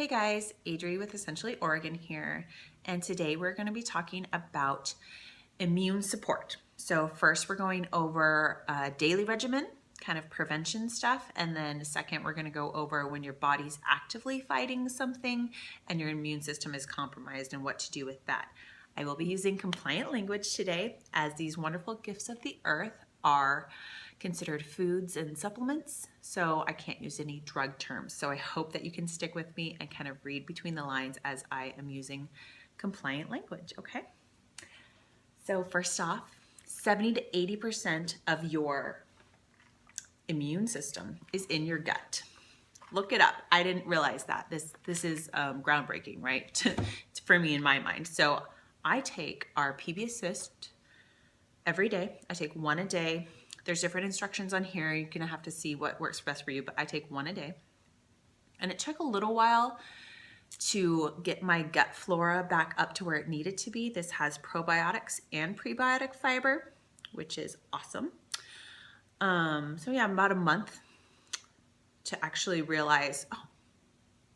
Hey guys, Adri with Essentially Oregon here, and today we're going to be talking about immune support. So first we're going over a daily regimen, kind of prevention stuff, and then second we're going to go over when your body's actively fighting something and your immune system is compromised and what to do with that. I will be using compliant language today, as these wonderful gifts of the earth are considered foods and supplements, so I can't use any drug terms. So I hope that you can stick with me and kind of read between the lines as I am using compliant language, okay? So first off, 70 to 80% of your immune system is in your gut. Look it up. I didn't realize that. This is groundbreaking, right? For me in my mind. So I take our PB Assist every day. I take one a day. There's different instructions on here. You're gonna have to see what works best for you, but I take one a day. And it took a little while to get my gut flora back up to where it needed to be. This has probiotics and prebiotic fiber, which is awesome. So yeah, about a month to actually realize, oh,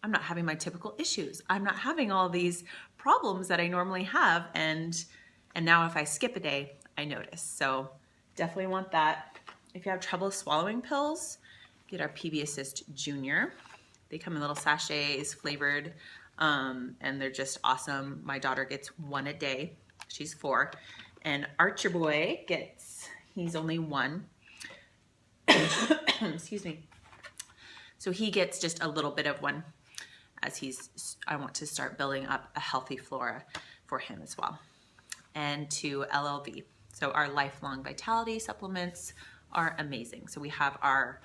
I'm not having my typical issues. I'm not having all these problems that I normally have. And now if I skip a day, I notice. So definitely want that. If you have trouble swallowing pills, get our PB Assist Junior. They come in little sachets, flavored, and they're just awesome. My daughter gets one a day. She's 4. And Archer Boy he's only 1. Excuse me. So he gets just a little bit of one, as I want to start building up a healthy flora for him as well. And to LLV. So our lifelong vitality supplements are amazing. So we have our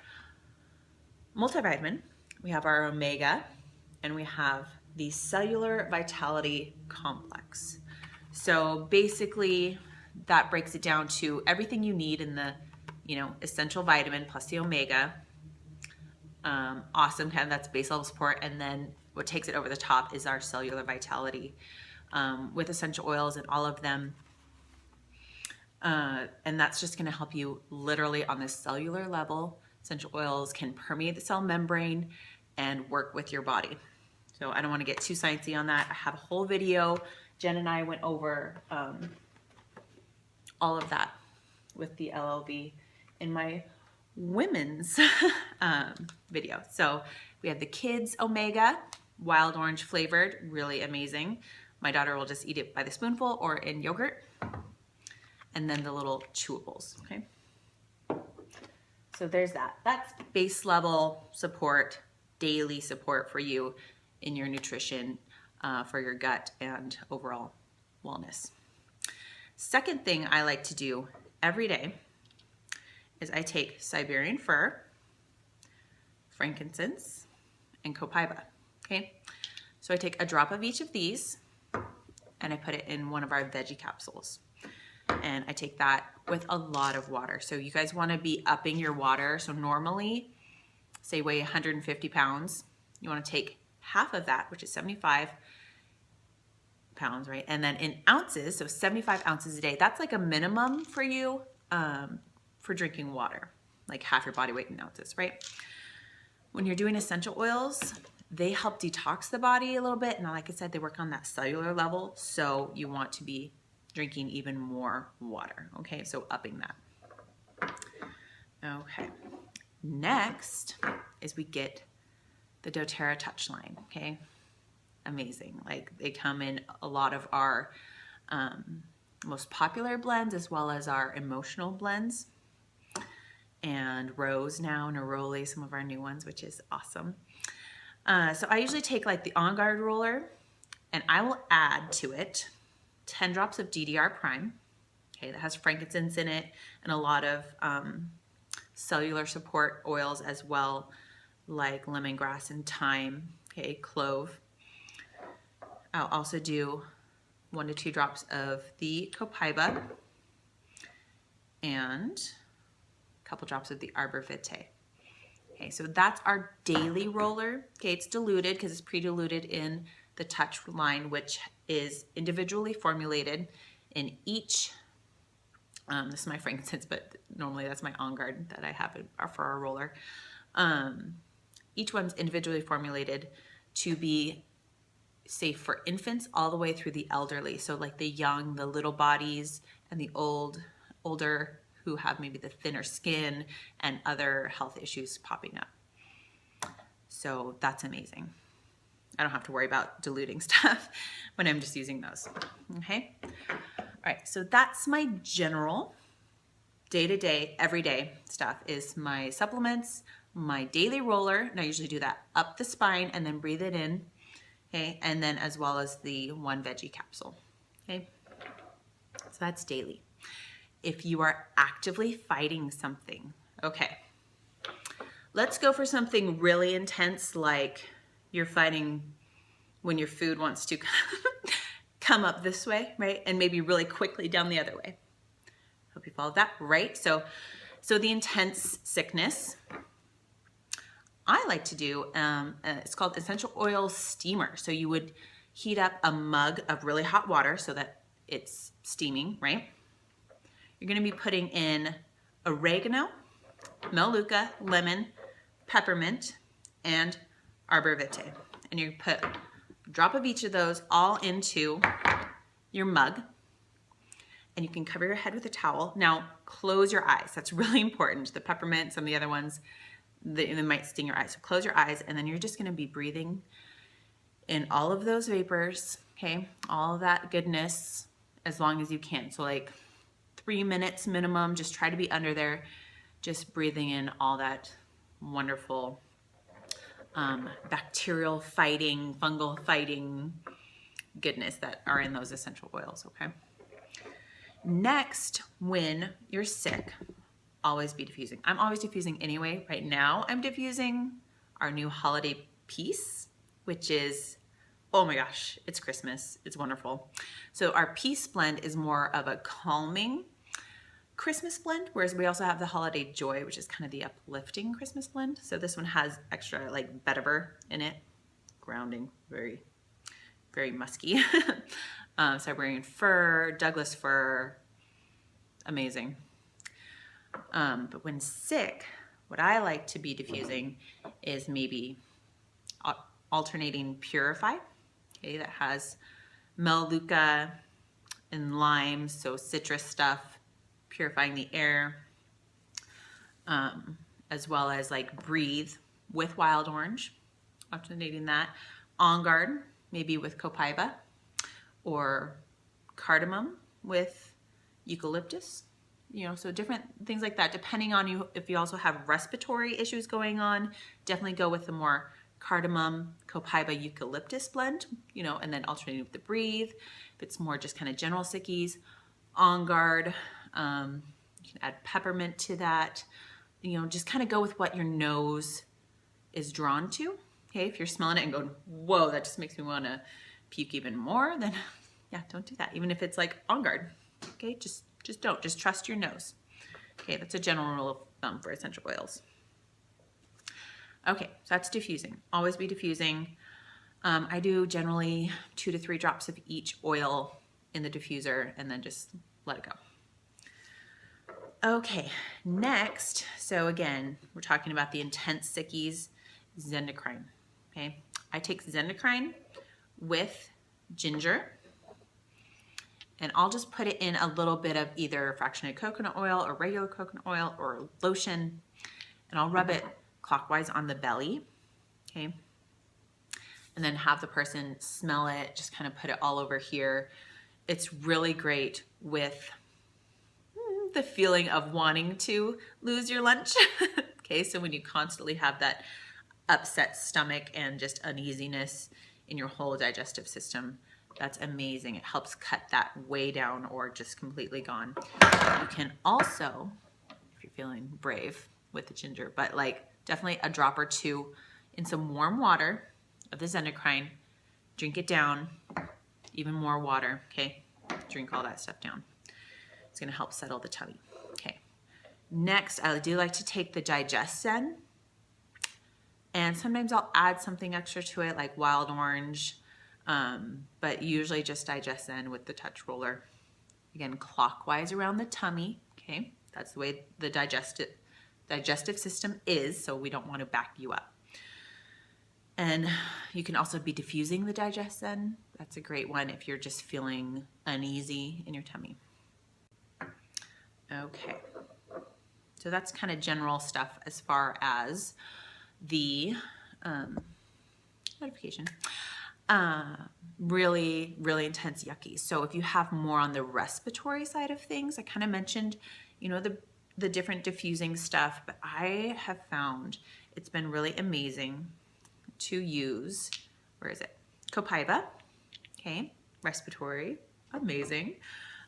multivitamin, we have our omega, and we have the cellular vitality complex. So basically that breaks it down to everything you need in the essential vitamin plus the omega. Awesome, kind of that's base level support. And then what takes it over the top is our cellular vitality with essential oils and all of them. And that's just going to help you literally on the cellular level. Essential oils can permeate the cell membrane and work with your body. So I don't want to get too sciencey on that. I have a whole video. Jen and I went over all of that with the LLV in my women's video. So we have the kids omega, wild orange flavored, really amazing. My daughter will just eat it by the spoonful or in yogurt. And then the little chewables, okay? So there's that. That's base level support, daily support for you in your nutrition, for your gut and overall wellness. Second thing I like to do every day is I take Siberian fir, frankincense, and copaiba, okay? So I take a drop of each of these and I put it in one of our veggie capsules. And I take that with a lot of water. So you guys want to be upping your water. So normally, say weigh 150 pounds, you want to take half of that, which is 75 pounds, right? And then in ounces, so 75 ounces a day, that's like a minimum for you for drinking water, like half your body weight in ounces, right? When you're doing essential oils, they help detox the body a little bit. And like I said, they work on that cellular level. So you want to be drinking even more water, okay? So upping that. Okay, next is we get the dōTERRA touch line, okay? Amazing, like they come in a lot of our most popular blends as well as our emotional blends. And Rose now, Neroli, some of our new ones, which is awesome. So I usually take like the On Guard roller and I will add to it 10 drops of DDR Prime, okay, that has frankincense in it and a lot of cellular support oils as well, like lemongrass and thyme, okay, clove. I'll also do 1 to 2 drops of the copaiba and a couple drops of the arbor vitae. Okay, so that's our daily roller. Okay, it's diluted because it's pre-diluted in the touch line, which is individually formulated in each, this is my frankincense, but normally that's my On Guard that I have for our roller. Each one's individually formulated to be safe for infants all the way through the elderly. So like the young, the little bodies, and the older who have maybe the thinner skin and other health issues popping up. So that's amazing. I don't have to worry about diluting stuff when I'm just using those. Okay. All right. So that's my general day-to-day, everyday stuff is my supplements, my daily roller. And I usually do that up the spine and then breathe it in. Okay. And then as well as the one veggie capsule. Okay. So that's daily. If you are actively fighting something, okay, let's go for something really intense, like you're fighting when your food wants to come up this way, right? And maybe really quickly down the other way. Hope you followed that, right? So the intense sickness, I like to do, it's called essential oil steamer. So you would heat up a mug of really hot water so that it's steaming, right? You're gonna be putting in oregano, melaleuca, lemon, peppermint, and arbor vitae. And you put a drop of each of those all into your mug. And you can cover your head with a towel. Now, close your eyes. That's really important. The peppermint, some of the other ones, they might sting your eyes. So close your eyes, and then you're just gonna be breathing in all of those vapors, okay? All of that goodness as long as you can. So like 3 minutes minimum, just try to be under there, just breathing in all that wonderful bacterial fighting, fungal fighting goodness that are in those essential oils, okay? Next, when you're sick, always be diffusing. I'm always diffusing anyway. Right now, I'm diffusing our new holiday piece, which is, oh my gosh, it's Christmas. It's wonderful. So our Peace blend is more of a calming Christmas blend, whereas we also have the Holiday Joy, which is kind of the uplifting Christmas blend. So this one has extra like vetiver in it, grounding, very, very musky. Siberian fir, Douglas fir, amazing. But when sick, what I like to be diffusing is maybe alternating Purify, okay, that has melaleuca and lime, so citrus stuff, purifying the air, as well as like Breathe with wild orange, alternating that. On Guard, maybe with copaiba, or cardamom with eucalyptus, you know, so different things like that, depending on you. If you also have respiratory issues going on, definitely go with the more cardamom, copaiba, eucalyptus blend, you know, and then alternating with the Breathe. If it's more just kind of general sickies, On Guard, you can add peppermint to that, you know, just kind of go with what your nose is drawn to. Okay, if you're smelling it and going, whoa, that just makes me want to puke even more, then yeah, don't do that. Even if it's like On Guard, okay, just don't, just trust your nose. Okay, that's a general rule of thumb for essential oils. Okay, so that's diffusing. Always be diffusing. I do generally 2 to 3 drops of each oil in the diffuser and then just let it go. Okay, next, so again, we're talking about the intense sickies, Zendocrine, okay? I take Zendocrine with ginger, and I'll just put it in a little bit of either fractionated coconut oil or regular coconut oil or lotion, and I'll rub it clockwise on the belly, okay? And then have the person smell it, just kind of put it all over here. It's really great with the feeling of wanting to lose your lunch. Okay, so when you constantly have that upset stomach and just uneasiness in your whole digestive system, that's amazing. It helps cut that way down or just completely gone. You can also, if you're feeling brave with the ginger, but like definitely a drop or two in some warm water of the Zendocrine, drink it down, even more water, okay? Drink all that stuff down. It's gonna help settle the tummy. Okay. Next, I do like to take the Digest Zen, and sometimes I'll add something extra to it, like wild orange, but usually just Digest Zen with the touch roller. Again, clockwise around the tummy, okay? That's the way the digestive system is, so we don't want to back you up. And you can also be diffusing the digestion. That's a great one if you're just feeling uneasy in your tummy. Okay, so that's kind of general stuff as far as the notification. Really, really intense yucky. So if you have more on the respiratory side of things, I kind of mentioned, you know, the different diffusing stuff, but I have found it's been really amazing to use, where is it? Copaiba, okay, respiratory, amazing.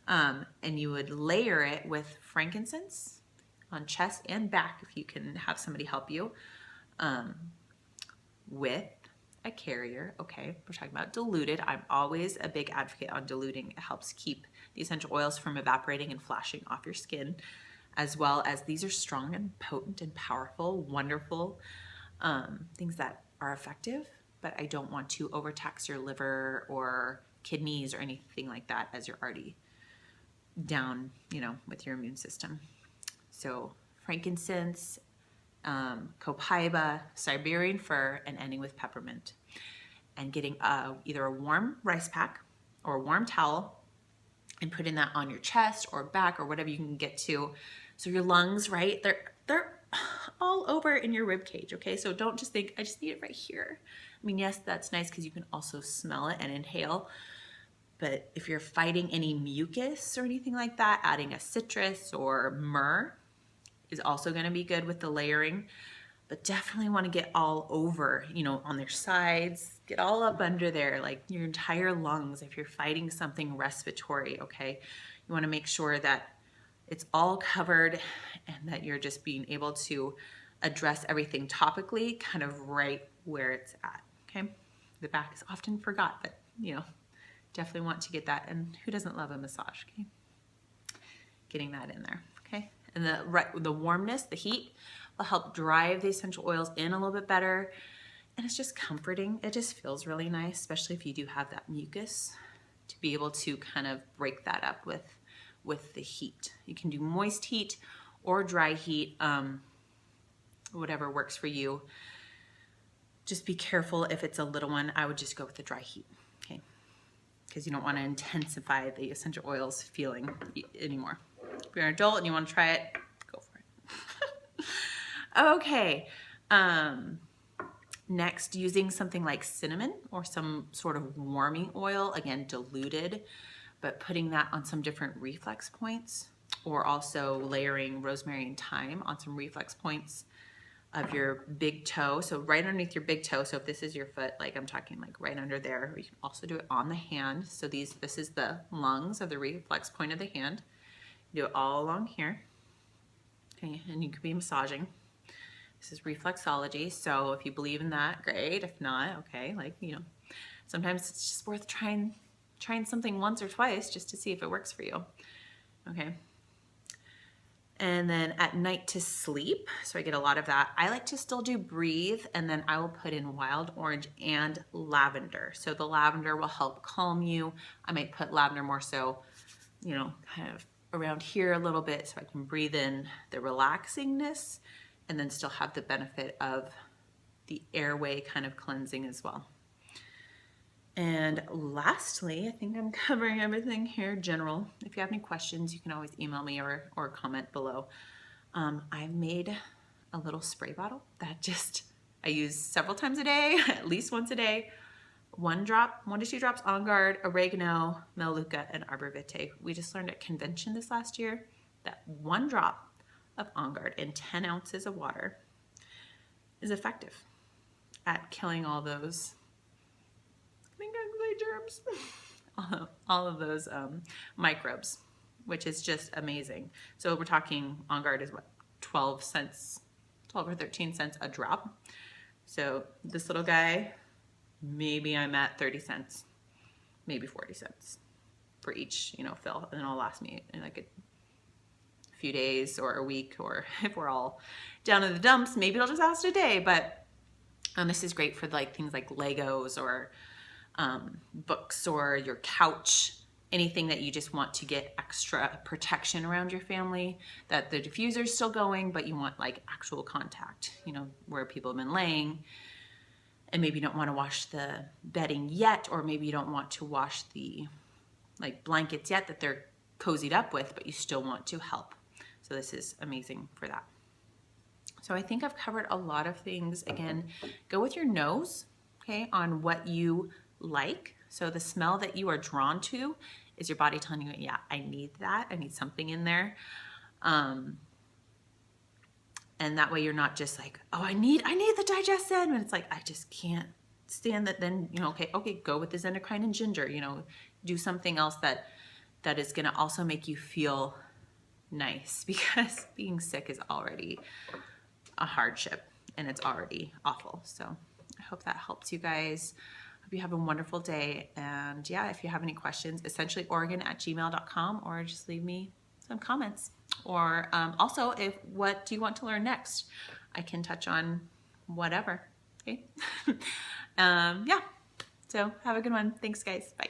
And you would layer it with frankincense on chest and back if you can have somebody help you, with a carrier. Okay, we're talking about diluted. I'm always a big advocate on diluting. It helps keep the essential oils from evaporating and flashing off your skin, as well as these are strong and potent and powerful, wonderful things that are effective, but I don't want to overtax your liver or kidneys or anything like that as you're already down, you know, with your immune system. So frankincense, copaiba, Siberian fir, and ending with peppermint. And getting either a warm rice pack or a warm towel and putting that on your chest or back or whatever you can get to. So your lungs, right, they're all over in your rib cage, okay? So don't just think, I just need it right here. I mean, yes, that's nice because you can also smell it and inhale. But if you're fighting any mucus or anything like that, adding a citrus or myrrh is also going to be good with the layering. But definitely want to get all over, you know, on their sides, get all up under there, like your entire lungs if you're fighting something respiratory, okay? You want to make sure that it's all covered and that you're just being able to address everything topically, kind of right where it's at, okay? The back is often forgot, but, you know, definitely want to get that. And who doesn't love a massage, okay? Getting that in there, okay? And the warmness, the heat, will help drive the essential oils in a little bit better. And it's just comforting. It just feels really nice, especially if you do have that mucus, to be able to kind of break that up with the heat. You can do moist heat or dry heat, whatever works for you. Just be careful if it's a little one. I would just go with the dry heat, okay? Because you don't want to intensify the essential oils feeling anymore. If you're an adult and you want to try it, go for it. Okay. Next, using something like cinnamon or some sort of warming oil, again, diluted, but putting that on some different reflex points, or also layering rosemary and thyme on some reflex points of your big toe. So right underneath your big toe. So if this is your foot, like I'm talking like right under there, you can also do it on the hand. So this is the lungs of the reflex point of the hand. Do it all along here. Okay, and you could be massaging. This is reflexology, so if you believe in that, great. If not, okay, like, you know, sometimes it's just worth trying something once or twice just to see if it works for you, okay? And then at night to sleep, so I get a lot of that, I like to still do breathe, and then I will put in wild orange and lavender. So the lavender will help calm you. I might put lavender more so, you know, kind of around here a little bit so I can breathe in the relaxingness and then still have the benefit of the airway kind of cleansing as well. And lastly, I think I'm covering everything here general. If you have any questions, you can always email me or comment below. I've made a little spray bottle that I use several times a day, at least once a day. 1 to 2 drops On Guard, oregano, melaleuca, and arbor vitae. We just learned at convention this last year that 1 drop of On Guard in 10 ounces of water is effective at killing all those, I think I say germs, all of those microbes, which is just amazing. So we're talking On Guard is what, 12 or 13 cents a drop. So this little guy, maybe I'm at 30 cents, maybe 40 cents for each, you know, fill, and it'll last me in like a few days or a week, or if we're all down in the dumps, maybe it'll just last a day. But this is great for like things like Legos or books or your couch, anything that you just want to get extra protection around your family, that the diffuser's still going, but you want like actual contact, you know, where people have been laying. and maybe you don't want to wash the bedding yet, or maybe you don't want to wash the like blankets yet that they're cozied up with, but you still want to help. So this is amazing for that. So I think I've covered a lot of things. Again, go with your nose, okay, on what you like. So the smell that you are drawn to is your body telling you, yeah, I need that. I need something in there. And that way you're not just like, oh, I need the digestion. And it's like, I just can't stand that. Then, you know, okay, go with this endocrine and ginger, you know, do something else that is going to also make you feel nice, because being sick is already a hardship and it's already awful. So I hope that helps you guys. Hope you have a wonderful day. And yeah, if you have any questions, essentiallyoregon@gmail.com, or just leave me some comments. Or also, what do you want to learn next? I can touch on whatever. Okay. Yeah. So have a good one. Thanks, guys. Bye.